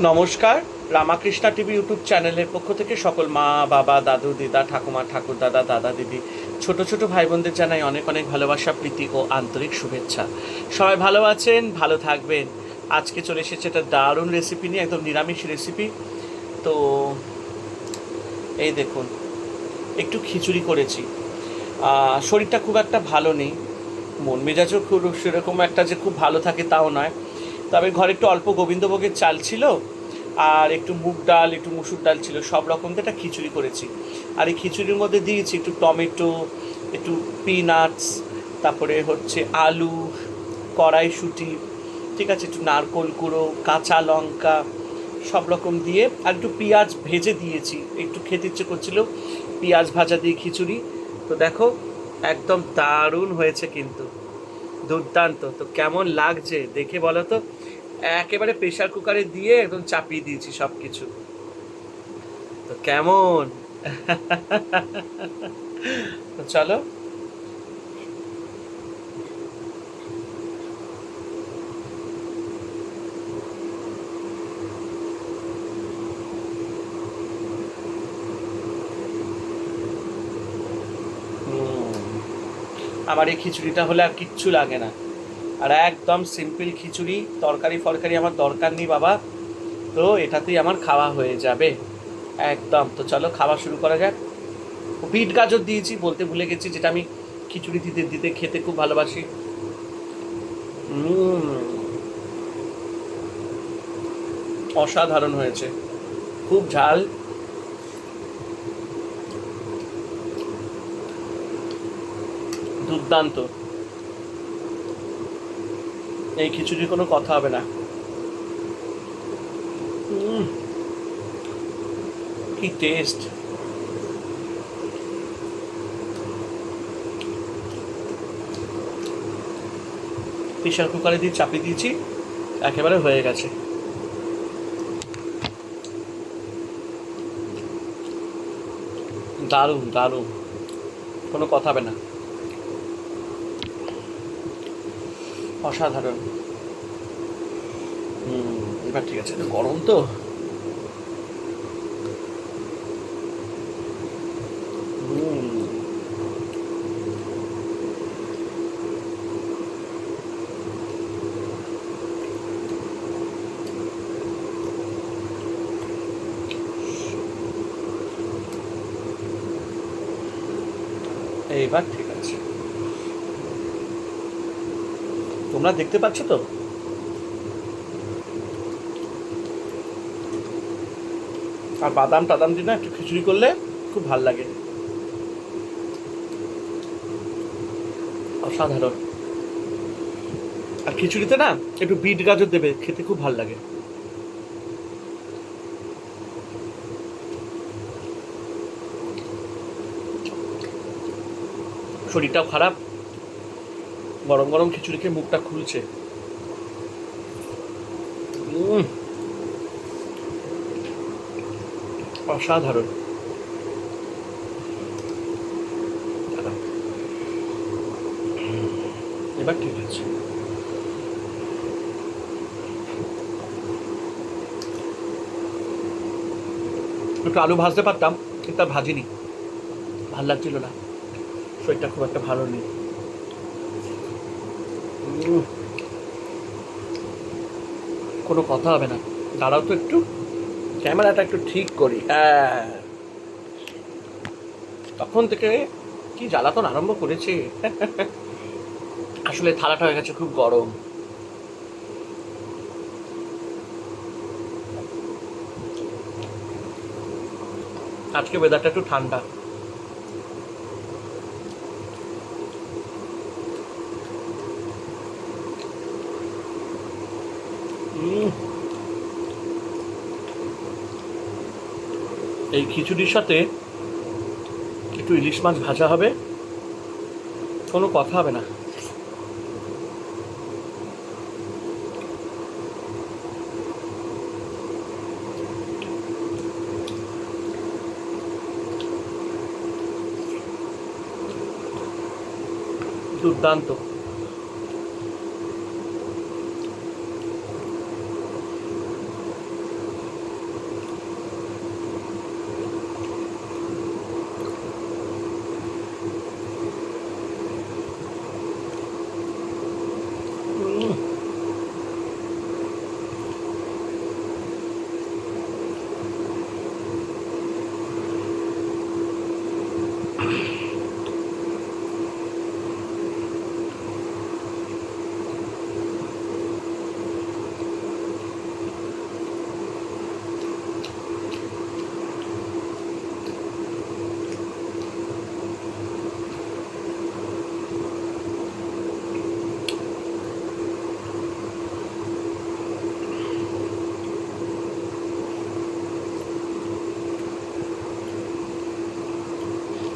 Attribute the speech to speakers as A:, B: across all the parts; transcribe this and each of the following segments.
A: নমস্কার। Ramakrishna TV YouTube চ্যানেলের পক্ষ থেকে সকল মা বাবা দাদু দিদা ঠাকুমা ঠাকুর দাদা দাদা দিদি ছোট ছোট ভাই বোনদের জানাই অনেক অনেক ভালোবাসা প্রীতি ও আন্তরিক শুভেচ্ছা। সবাই ভালো আছেন, ভালো থাকবেন। আজকে চলে এসেছে একটা দারুণ রেসিপি নিয়ে, একদম নিরামিষ রেসিপি। তো এই দেখুন, একটু খিচুড়ি করেছি। শরীরটা খুব একটা ভালো নেই, মন মেজাজও খুব সেরকম একটা যে খুব ভালো থাকে তাও নয়। তবে ঘরে একটু অল্প গোবিন্দভোগের চাল ছিল, আর একটু মুগ ডাল, একটু মুসুর ডাল ছিল, সব রকম দিয়ে একটা খিচুড়ি করেছি। আর এই খিচুড়ির মধ্যে দিয়েছি একটু টমেটো, একটু পিনাটস, তারপরে হচ্ছে আলু, কড়াইশুঁটি, ঠিক আছে, একটু নারকোল কুড়ো, কাঁচা লঙ্কা, সব রকম দিয়ে, আর একটু পেঁয়াজ ভেজে দিয়েছি। একটু খেতে ইচ্ছে করছিল পেঁয়াজ ভাজা দিয়ে খিচুড়ি। তো দেখো, একদম দারুণ হয়েছে কিন্তু, দুর্দান্ত। তো কেমন লাগছে দেখে বলো তো। একেবারে প্রেশার কুকারে দিয়ে একদম চাপিয়ে দিয়েছি সব কিছু। তো কেমন তো চলো। আমার এই খিচুড়িটা হলে আর কিচ্ছু লাগে না, আর একদম সিম্পল খিচুড়ি, তরকারি ফরকারি আমার দরকার নেই বাবা। তো এটাতেই আমার খাওয়া হয়ে যাবে একদম। তো চলো খাওয়া শুরু করা যাক। বিট গাজর দিয়েছি, বলতে ভুলে গেছি, যেটা আমি খিচুড়ি দিতে দিতে খেতে খুব ভালোবাসি। অসাধারণ হয়েছে, খুব ঝাল, দুর্দান্ত। এই খিচুড়ির কোনো কথা হবে না। কি টেস্ট! প্রেশার কুকারে দিয়ে চাপিয়ে দিয়েছি, একেবারে হয়ে গেছে। দারুণ দারুণ, কোনো কথা হবে না, অসাধারণ। এবার ঠিক আছে, গরম তো। এইবার ঠিক আছে, তোমরা দেখতে পাচ্ছ তো। আর বাদাম টাদাম দিয়ে না একটু খিচুড়ি করলে খুব ভাল লাগে, অসাধারণ। আর খিচুড়িতে না একটু বিট গাজর দেবে, খেতে খুব ভাল লাগে। শরীরটাও খারাপ, গরম গরম খিচুড়ি খেয়ে মুখটা খুলছে। অসাধারণ। এবার ঠিক আছে, একটু আলু ভাজতে পারতাম, কিন্তু আর ভাজিনি, ভাল লাগছিল না, শরীরটা খুব একটা ভালো নেই। কোনো কথা হবে না, দাঁড়াও তো একটু, ক্যামেরাটা একটু ঠিক করি। তখন থেকে কি জ্বালাতন আরম্ভ করেছে। আসলে থালাটা হয়ে গেছে খুব গরম। আজকে ওয়েদারটা একটু ঠান্ডা। এই খিচুড়ির সাথে একটু ইলিশ মাছ ভাজা হবে, কোনো কথা হবে না। দুর্দান্ত।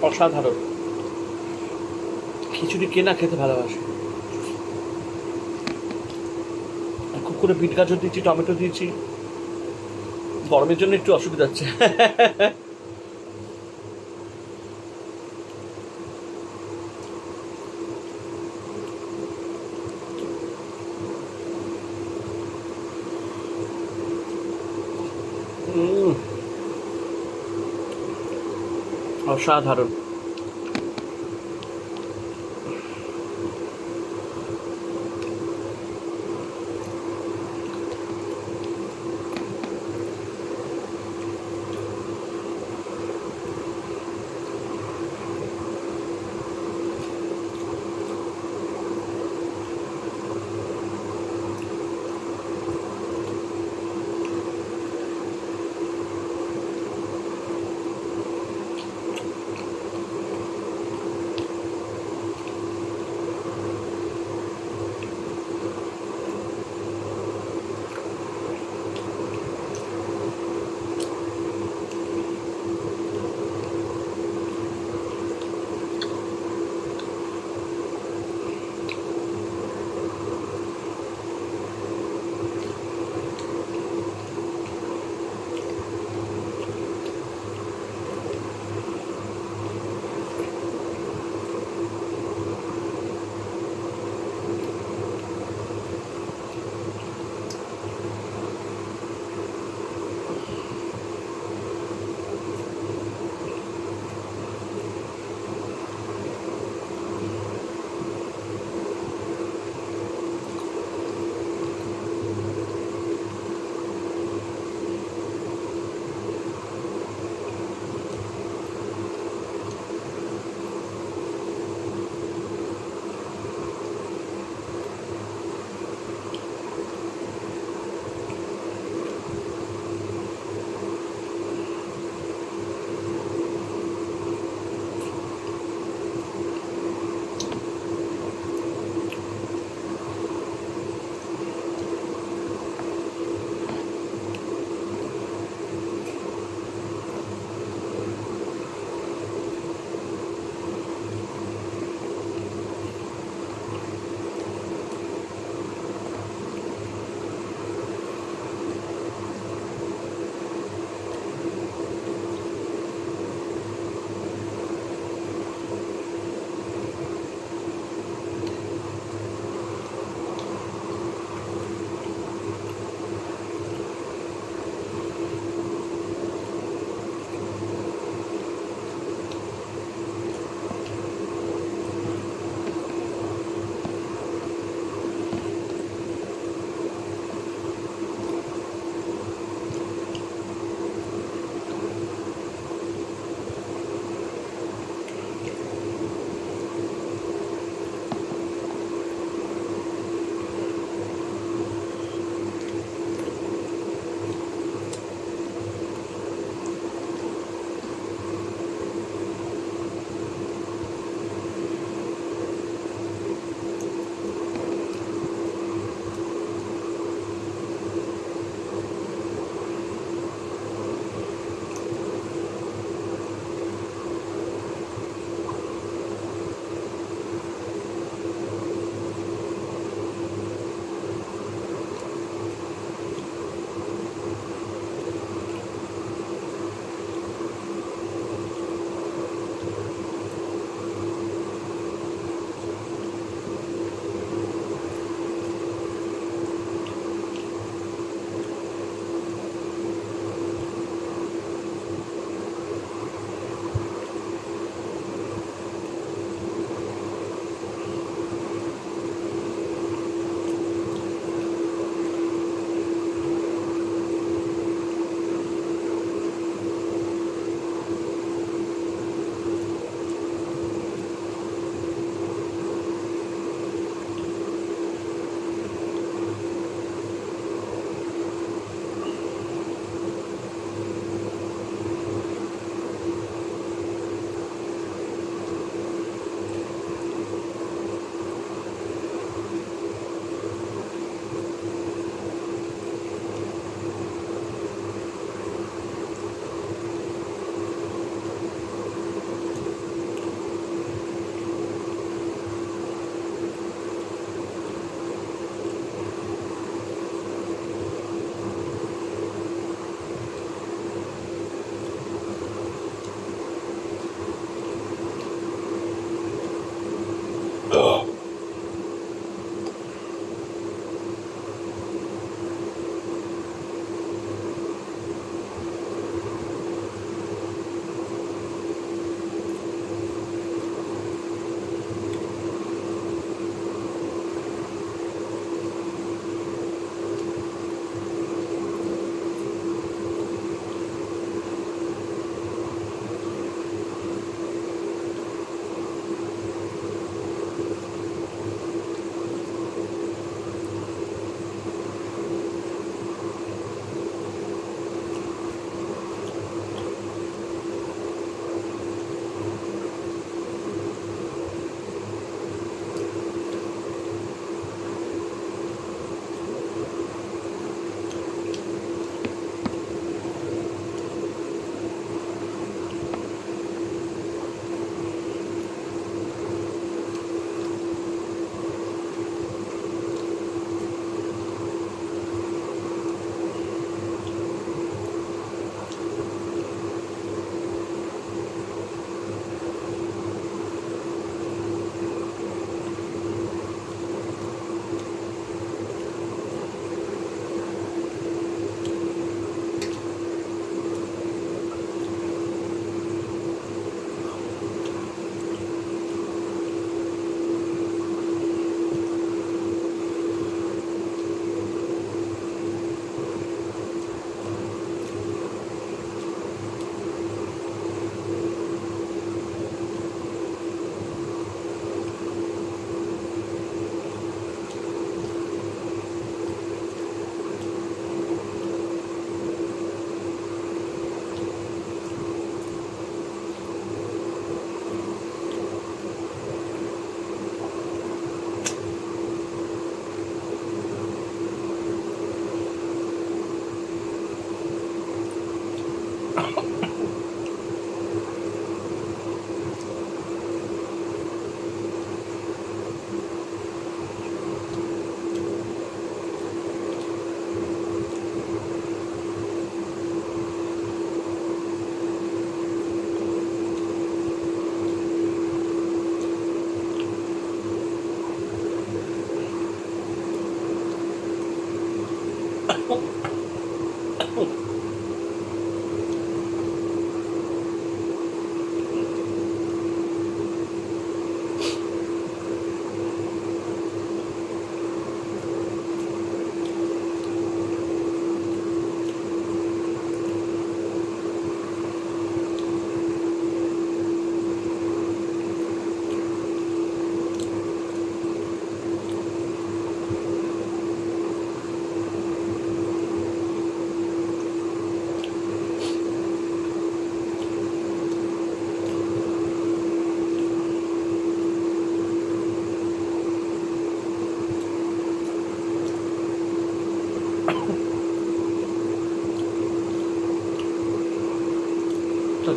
A: অসাধারণ। খিচুড়ি কে না খেতে ভালোবাসে। খুব করে বিট গাজর দিয়েছি, টমেটো দিয়েছি, গরমের জন্য একটু অসুবিধা হচ্ছে। অসাধারণ। তো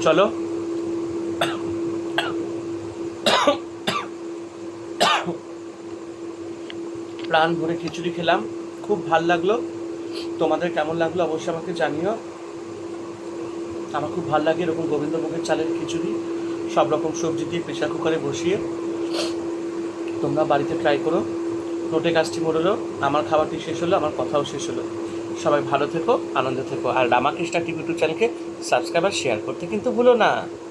A: চলো প্রাণ ভরে খিচুড়ি খেলাম, খুব ভাল লাগলো। তোমাদের কেমন লাগলো অবশ্যই আমাকে জানিও। আমার খুব ভাল লাগে এরকম গোবিন্দভোগের চালের খিচুড়ি, সব রকম সবজি দিয়ে প্রেশার কুকারে বসিয়ে। তোমরা বাড়িতে ট্রাই করো। নোটে কাজটি মরলো, আমার খাবারটি শেষ হলো, আমার কথাও শেষ হলো। সবাই ভালো থেকো, আনন্দে থেকো, আর রামাকৃষ্ণা টিভি ইউটিউব চ্যানেলকে সাবস্ক্রাইব আর শেয়ার করতে কিন্তু ভুলো না।